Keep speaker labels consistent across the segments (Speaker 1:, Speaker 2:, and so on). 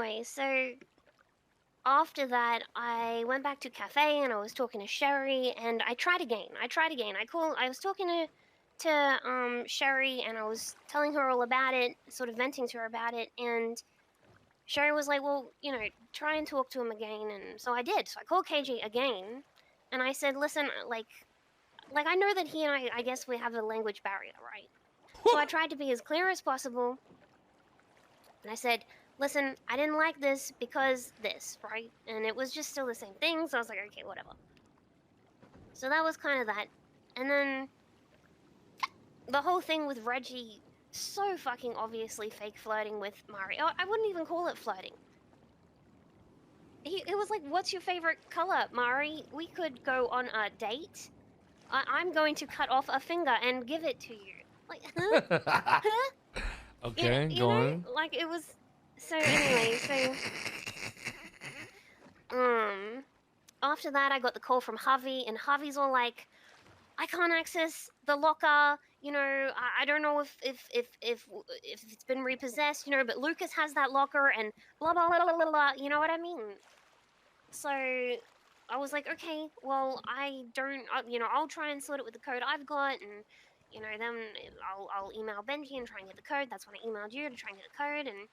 Speaker 1: anyway, so after that, I went back to cafe and I was talking to Sherry, and I tried again. I was talking to Sherry, and I was telling her all about it, sort of venting to her about it, and Sherry was like, "Well, try and talk to him again." And so I did. So I called KJ again, and I said, "Listen, like I know that he and I guess we have a language barrier, right?" So I tried to be as clear as possible, and I said, "Listen, I didn't like this because this, right?" And it was just still the same thing, so I was like, "Okay, whatever." So that was kind of that. And then the whole thing with Reggie, so fucking obviously fake flirting with Mari. I wouldn't even call it flirting. It was like, "What's your favorite color, Mari? We could go on a date. I'm going to cut off a finger and give it to you." Like, huh? Huh?
Speaker 2: Okay,
Speaker 1: You
Speaker 2: go
Speaker 1: know?
Speaker 2: on.
Speaker 1: Like, it was... So, anyway, after that, I got the call from Javi, and Javi's all like, "I can't access the locker. I don't know if it's been repossessed. But Lucas has that locker, and blah blah blah blah blah. Blah." You know what I mean? So I was like, okay, well, I don't. I'll try and sort it with the code I've got, and then I'll email Benji and try and get the code. That's when I emailed you to try and get the code, and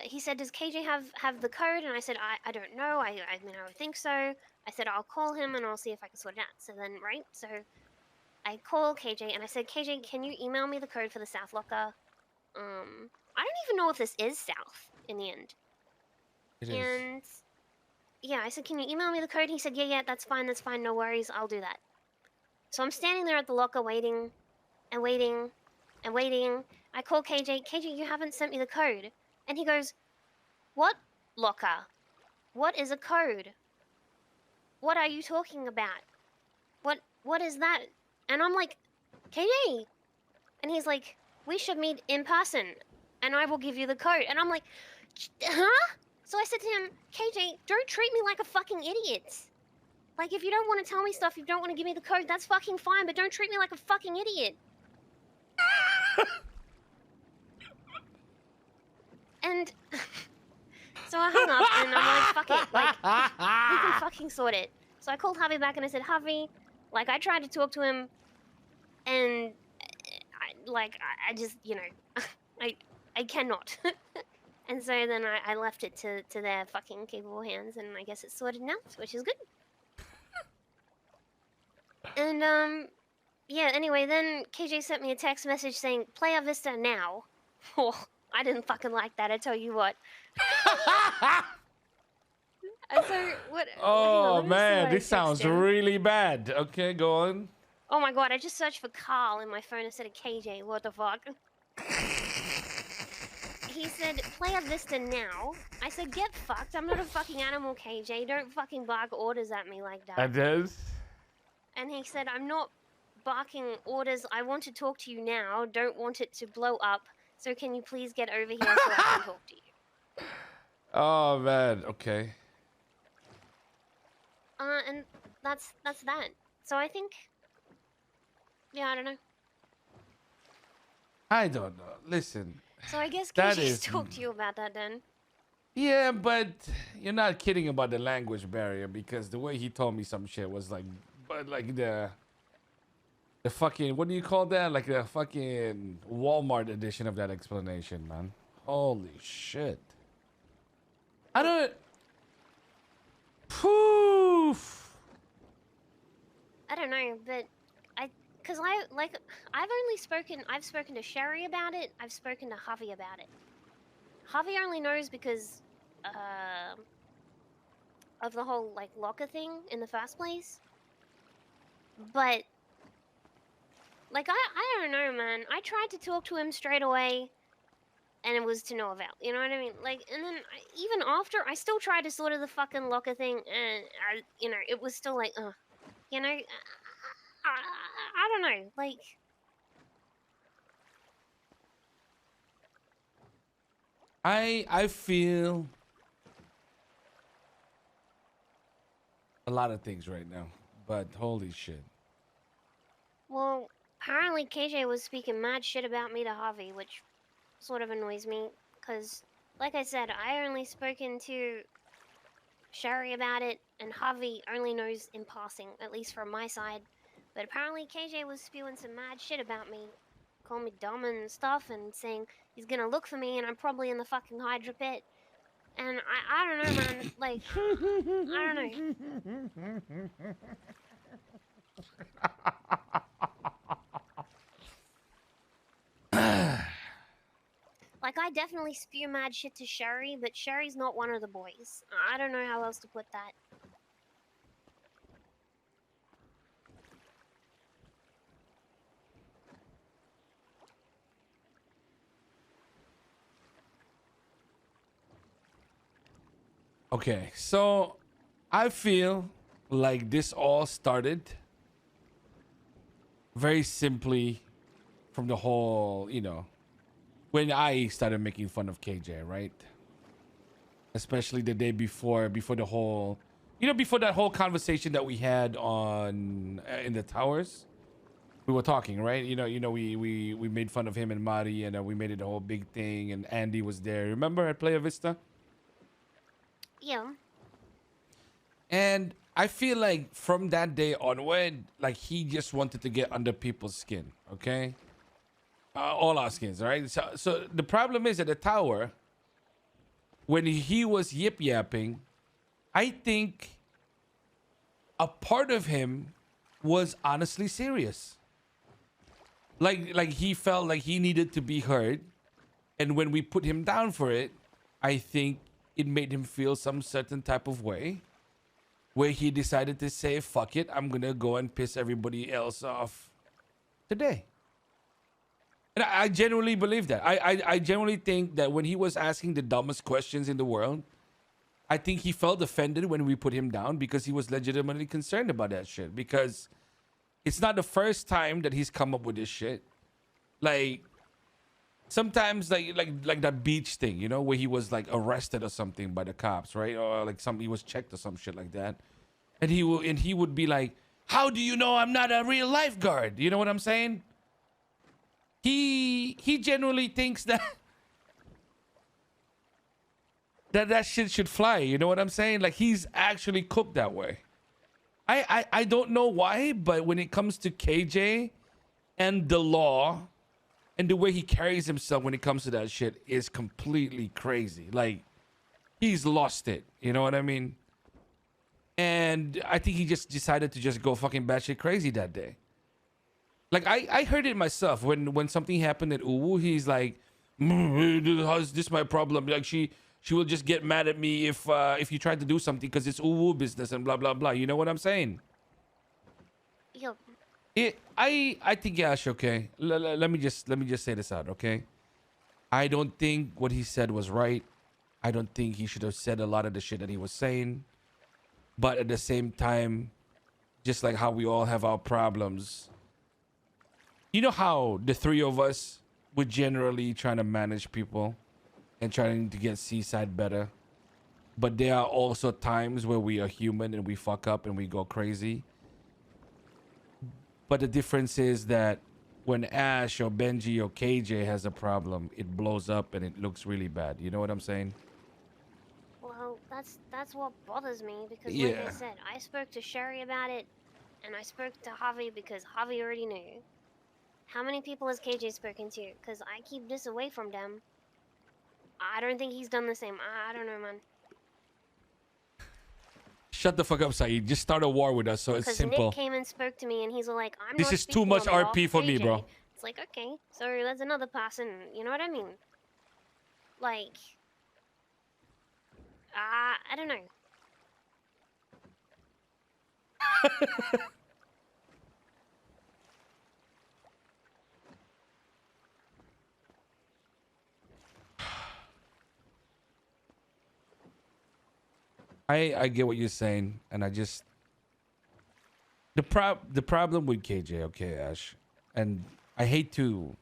Speaker 1: he said, "Does KJ have the code?" And I said, "I don't know. I mean, I would think so." I said, "I'll call him and I'll see if I can sort it out." So then, right? So I call KJ and I said, "KJ, can you email me the code for the South locker?" I don't even know if this is South in the end.
Speaker 2: It is.
Speaker 1: And yeah, I said, "Can you email me the code?" He said, "Yeah, that's fine, no worries, I'll do that." So I'm standing there at the locker waiting and waiting and waiting. I call KJ, "KJ, you haven't sent me the code." And he goes, "What locker? What is a code? What are you talking about? What is that?" And I'm like, "KJ." And he's like, "We should meet in person and I will give you the code." And I'm like, "Huh?" So I said to him, "KJ, don't treat me like a fucking idiot. Like, if you don't want to tell me stuff, you don't want to give me the code, that's fucking fine, but don't treat me like a fucking idiot." And so I hung up and I'm like, fuck it. Like, we can fucking sort it. So I called Javi back and I said, "Javi, like, I tried to talk to him and I just, I cannot." And so then I left it to their fucking capable hands, and I guess it's sorted now, which is good. And yeah, anyway, then KJ sent me a text message saying, "Playa Vista now." Oh, I didn't fucking like that, I tell you what. And so, what? Hang on,
Speaker 2: Oh
Speaker 1: let me see
Speaker 2: man,
Speaker 1: what I
Speaker 2: this sounds
Speaker 1: texted him.
Speaker 2: really bad. Okay, go on.
Speaker 1: Oh my god, I just searched for Carl in my phone instead of KJ, what the fuck? He said, "Playa Vista now." I said, "Get fucked, I'm not a fucking animal, KJ. Don't fucking bark orders at me like that."
Speaker 2: It is.
Speaker 1: And he said, "I'm not barking orders. I want to talk to you now. Don't want it to blow up. So can you please get over here so I can talk to you?"
Speaker 2: Oh man. Okay.
Speaker 1: And that's that. So I think, yeah, I don't know.
Speaker 2: I don't know. Listen,
Speaker 1: So I guess
Speaker 2: that
Speaker 1: KJ's
Speaker 2: is.
Speaker 1: talked to you about that then.
Speaker 2: Yeah, but you're not kidding about the language barrier because the way he told me some shit was like, but like the fucking, what do you call that? Like the fucking Walmart edition of that explanation, man. Holy shit. I don't. Poof.
Speaker 1: I don't know, but because I've spoken to Sherry about it. I've spoken to Javi about it. Javi only knows because, uh, of the whole like locker thing in the first place. But like, I don't know, man. I tried to talk to him straight away, and it was to no avail. You know what I mean? Like, and then even after, I still tried to sort of the fucking locker thing, and it was still like, I don't know, like.
Speaker 2: I feel a lot of things right now, but holy shit.
Speaker 1: Well, apparently KJ was speaking mad shit about me to Javi, which sort of annoys me because, like I said, I only spoken to Sherry about it, and Javi only knows in passing, at least from my side. But apparently, KJ was spewing some mad shit about me, calling me dumb and stuff, and saying he's gonna look for me, and I'm probably in the fucking Hydra pit. And I don't know, man. Like, I don't know. Like, I definitely spew mad shit to Sherry, but Sherry's not one of the boys. I don't know how else to put that.
Speaker 2: Okay, so I feel like this all started very simply from the whole, when I started making fun of KJ, right? Especially the day before the whole, before that whole conversation that we had on in the towers. We were talking, right? We made fun of him and Mari, and we made it a whole big thing. And Andy was there. Remember at Playa Vista?
Speaker 1: Yeah.
Speaker 2: And I feel like from that day onward, like he just wanted to get under people's skin. Okay, all our skins, right? So the problem is at the tower when he was yip yapping, I think a part of him was honestly serious. Like he felt like he needed to be heard, and when we put him down for it, I think it made him feel some certain type of way, where he decided to say, "Fuck it, I'm gonna go and piss everybody else off today." And I genuinely believe that. I genuinely think that when he was asking the dumbest questions in the world, I think he felt offended when we put him down because he was legitimately concerned about that shit. Because it's not the first time that he's come up with this shit. Like sometimes like that beach thing, where he was like arrested or something by the cops, right? Or like he was checked or some shit like that. And he would be like, "How do you know I'm not a real lifeguard?" You know what I'm saying? He genuinely thinks that that shit should fly. You know what I'm saying? Like he's actually cooked that way. I don't know why, but when it comes to KJ and the law and the way he carries himself when it comes to that shit is completely crazy. Like he's lost it. You know what I mean? And I think he just decided to just go fucking batshit crazy that day. Like I heard it myself when something happened at Uwu. He's like, "How's this my problem?" Like she will just get mad at me if you try to do something because it's Uwu business and blah blah blah. You know what I'm saying?
Speaker 1: Yup.
Speaker 2: I think Ash, okay. Let me just say this out, okay? I don't think what he said was right. I don't think he should have said a lot of the shit that he was saying. But at the same time, just like how we all have our problems, you know how the three of us would generally trying to manage people and trying to get Seaside better. But there are also times where we are human and we fuck up and we go crazy. But the difference is that when Ash or Benji or KJ has a problem, it blows up and it looks really bad. You know what I'm saying?
Speaker 1: Well, that's what bothers me because, like I
Speaker 2: Yeah.
Speaker 1: said, I spoke to Sherry about it, and I spoke to Javi because Javi already knew. How many people has KJ spoken to? Because I keep this away from them. I don't think he's done the same. I don't know, man.
Speaker 2: Shut the fuck up, Saeed. Just start a war with us so it's
Speaker 1: Because Nick
Speaker 2: simple.
Speaker 1: came and spoke to me, and he's like, "I'm
Speaker 2: This
Speaker 1: not
Speaker 2: is too
Speaker 1: speaking
Speaker 2: much
Speaker 1: on behalf
Speaker 2: RP
Speaker 1: of
Speaker 2: for me,
Speaker 1: KJ."
Speaker 2: bro.
Speaker 1: It's like, okay, so that's another person. You know what I mean? Like, I don't know.
Speaker 2: I get what you're saying, and I just the problem with KJ, okay, Ash, and I hate to.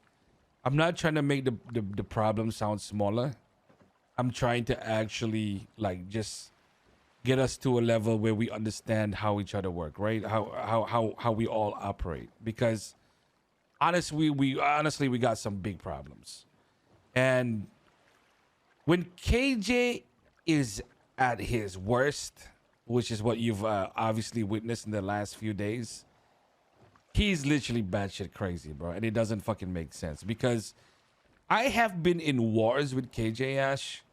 Speaker 2: I'm not trying to make the problem sound smaller. I'm trying to actually like just get us to a level where we understand how each other work, right? How we all operate. Because honestly, we got some big problems. And when KJ is at his worst, which is what you've obviously witnessed in the last few days, he's literally batshit crazy, bro. And it doesn't fucking make sense because I have been in wars with KJ Ash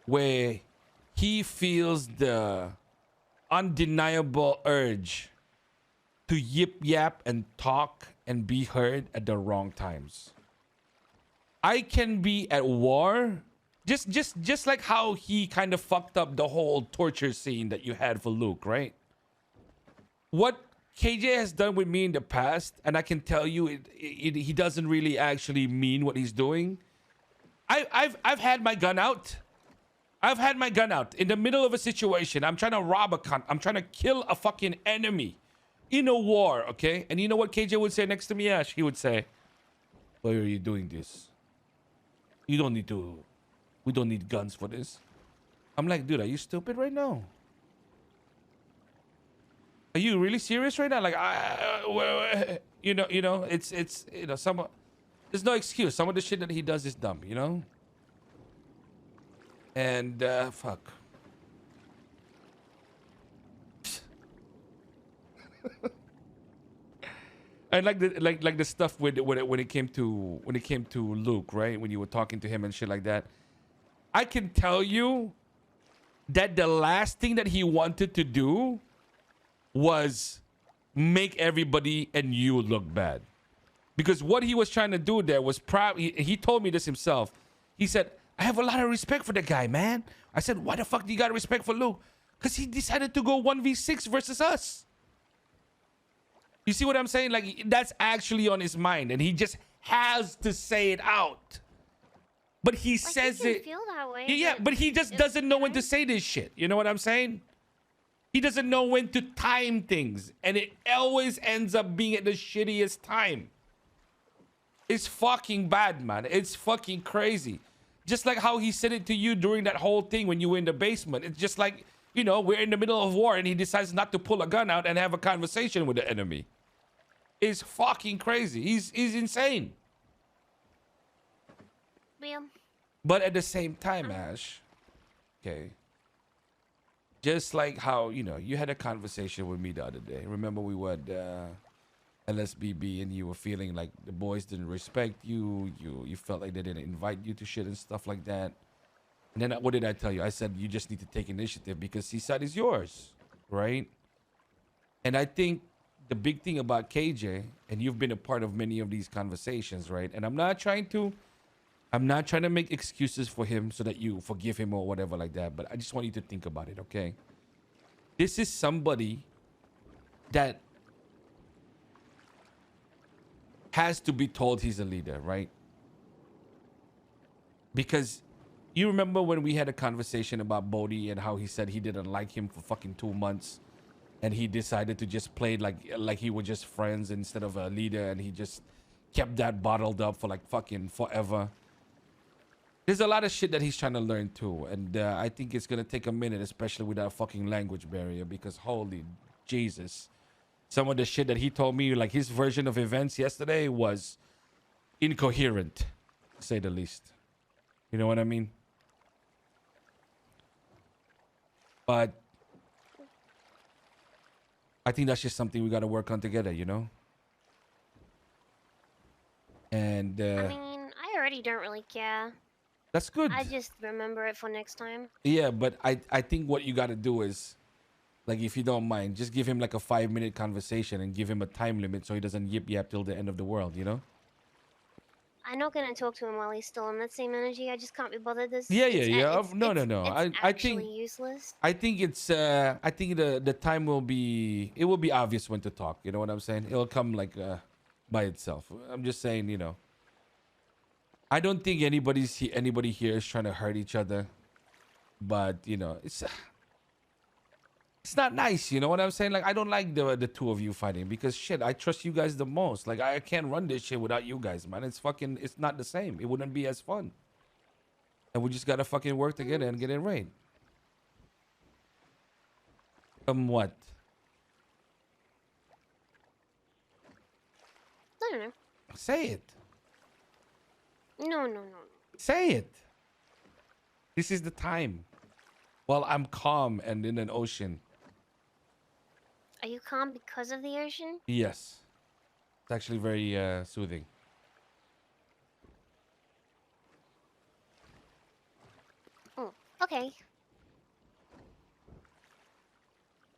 Speaker 2: where he feels the undeniable urge to yip yap and talk and be heard at the wrong times. I can be at war, just like how he kind of fucked up the whole torture scene that you had for Luke, right? What KJ has done with me in the past, and I can tell you, he doesn't really actually mean what he's doing. I've had my gun out. I've had my gun out in the middle of a situation. I'm trying to rob a cunt. I'm trying to kill a fucking enemy in a war, okay? And you know what KJ would say next to me, Ash? He would say, "Why are you doing this? You don't need to. We don't need guns for this." I'm like, dude, are you stupid right now? Are you really serious right now? Like, you know, it's some. There's no excuse. Some of the shit that he does is dumb, you know. And fuck. And like the stuff with when it came to Luke, right? When you were talking to him and shit like that, I can tell you that the last thing that he wanted to do was make everybody and you look bad, because what he was trying to do there was he told me this himself. He said, "I have a lot of respect for the guy, man." I said, "Why the fuck do you got respect for Luke?" Because he decided to go 1v6 versus us. You see what I'm saying? Like, that's actually on his mind, and he just has to say it out. But he says
Speaker 1: you
Speaker 2: it.
Speaker 1: feel that way,
Speaker 2: Yeah, but he just doesn't know when to say this shit. You know what I'm saying? He doesn't know when to time things, and it always ends up being at the shittiest time. It's fucking bad, man. It's fucking crazy. Just like how he said it to you during that whole thing when you were in the basement. It's just like, you know, we're in the middle of war and he decides not to pull a gun out and have a conversation with the enemy. It's fucking crazy. He's insane.
Speaker 1: Well,
Speaker 2: But at the same time, Ash, okay, just like how, you know, you had a conversation with me the other day. Remember we were at LSBB and you were feeling like the boys didn't respect you. You felt like they didn't invite you to shit and stuff like that. And then what did I tell you? I said, you just need to take initiative because Seaside is yours, right? And I think the big thing about KJ, and you've been a part of many of these conversations, right? And I'm not trying to make excuses for him so that you forgive him or whatever like that, but I just want you to think about it, okay? This is somebody that has to be told he's a leader, right? Because you remember when we had a conversation about Bodhi and how he said he didn't like him for fucking 2 months, and he decided to just play like he were just friends instead of a leader, and he just kept that bottled up for like fucking forever. There's a lot of shit that he's trying to learn too, and I think it's gonna take a minute, especially with that fucking language barrier, because holy Jesus, some of the shit that he told me, like his version of events yesterday, was incoherent, to say the least. You know what I mean? But I think that's just something we got to work on together, you know? And
Speaker 1: I mean, I already don't really care.
Speaker 2: that's good.
Speaker 1: I just remember it for next time.
Speaker 2: Yeah, but I think what you got to do is, like, if you don't mind, just give him like a 5-minute conversation and give him a time limit so he doesn't yip yap till the end of the world, you know?
Speaker 1: I'm not gonna talk to him while he's still in that same energy. I just can't be bothered.
Speaker 2: Yeah. No.
Speaker 1: It's
Speaker 2: I
Speaker 1: actually
Speaker 2: think
Speaker 1: useless.
Speaker 2: I think it's I think the time will be, it will be obvious when to talk. You know what I'm saying? It'll come like by itself. I'm just saying, you know. I don't think anybody here is trying to hurt each other, but you know, it's not nice. You know what I'm saying? Like, I don't like the two of you fighting because shit, I trust you guys the most. Like, I can't run this shit without you guys, man. It's not the same. It wouldn't be as fun. And we just gotta fucking work together and get it right. What?
Speaker 1: I don't know.
Speaker 2: Say it.
Speaker 1: No.
Speaker 2: Say it. This is the time. While I'm calm and in an ocean.
Speaker 1: Are you calm because of the ocean?
Speaker 2: Yes. It's actually very soothing.
Speaker 1: Oh, okay.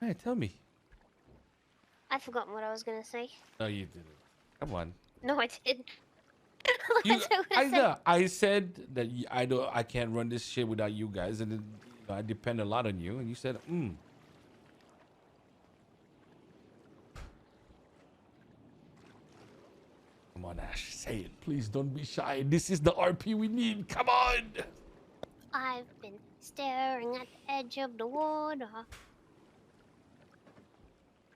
Speaker 2: Hey, tell me.
Speaker 1: I'd forgotten what I was gonna say.
Speaker 2: No, you didn't. Come on.
Speaker 1: No, I did.
Speaker 2: You,
Speaker 1: That's what
Speaker 2: I
Speaker 1: I said.
Speaker 2: know. I said that I can't run this shit without you guys, and I depend a lot on you. And you said, Come on, Ash, say it. Please don't be shy. This is the RP we need. Come on.
Speaker 1: I've been staring at the edge of the water.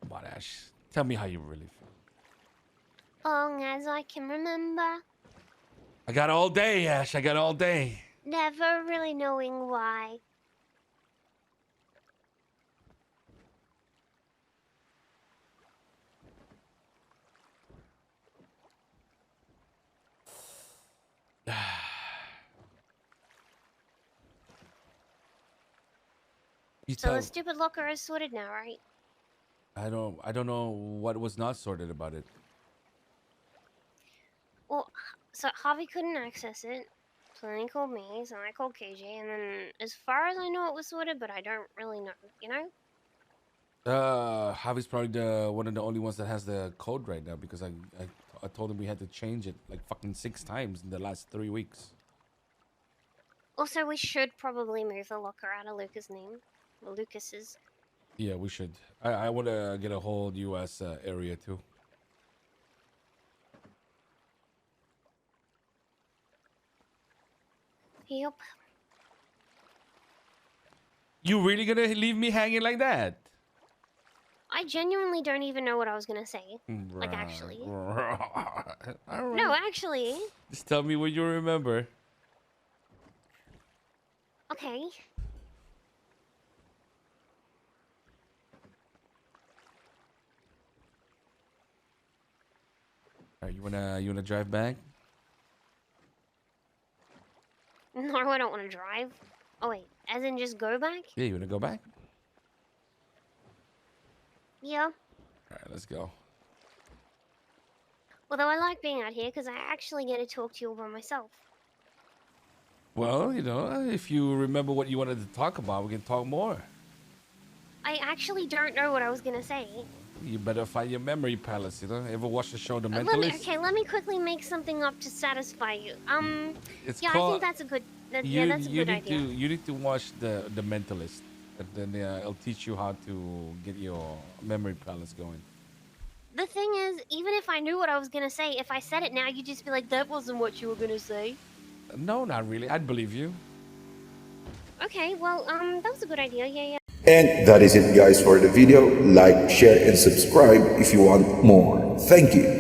Speaker 2: Come on, Ash. Tell me how you really feel.
Speaker 1: Long as I can remember.
Speaker 2: I got all day, Ash. I got all day.
Speaker 1: Never really knowing why. So the stupid locker is sorted now, right?
Speaker 2: I don't know what was not sorted about it.
Speaker 1: Well, so Javi couldn't access it. So then he called me, so I called KJ, and then as far as I know it was sorted, but I don't really know, you know?
Speaker 2: Javi's probably one of the only ones that has the code right now because I told him we had to change it like fucking 6 times in the last 3 weeks.
Speaker 1: Also, we should probably move the locker out of Lucas' name. Well, Lucas's.
Speaker 2: Yeah, we should. I want to get a whole U.S. Area too.
Speaker 1: Yep.
Speaker 2: You really gonna leave me hanging like that?
Speaker 1: I genuinely don't even know what I was gonna say. Like, actually.
Speaker 2: Right.
Speaker 1: No, actually.
Speaker 2: Just tell me what you remember.
Speaker 1: Okay.
Speaker 2: Alright, you wanna drive back?
Speaker 1: No, I don't want to drive. Oh, wait. As in just go back?
Speaker 2: Yeah, you wanna go back?
Speaker 1: Yeah.
Speaker 2: Alright, let's go.
Speaker 1: Although I like being out here because I actually get to talk to you all by myself.
Speaker 2: Well, you know, if you remember what you wanted to talk about, we can talk more.
Speaker 1: I actually don't know what I was gonna say.
Speaker 2: You better find your memory palace, you know? Ever watch the show The Mentalist?
Speaker 1: Let me quickly make something up to satisfy you.
Speaker 2: It's
Speaker 1: yeah,
Speaker 2: called,
Speaker 1: I think that's a good. Yeah, that's a good idea.
Speaker 2: You need to watch the Mentalist, and then it'll teach you how to get your memory palace going.
Speaker 1: The thing is, even if I knew what I was gonna say, if I said it now, you'd just be like, "That wasn't what you were gonna say."
Speaker 2: No, not really. I'd believe you.
Speaker 1: Okay, well, that was a good idea. Yeah, yeah.
Speaker 3: And that is it, guys, for the video. Like, share, and subscribe if you want more. Thank you.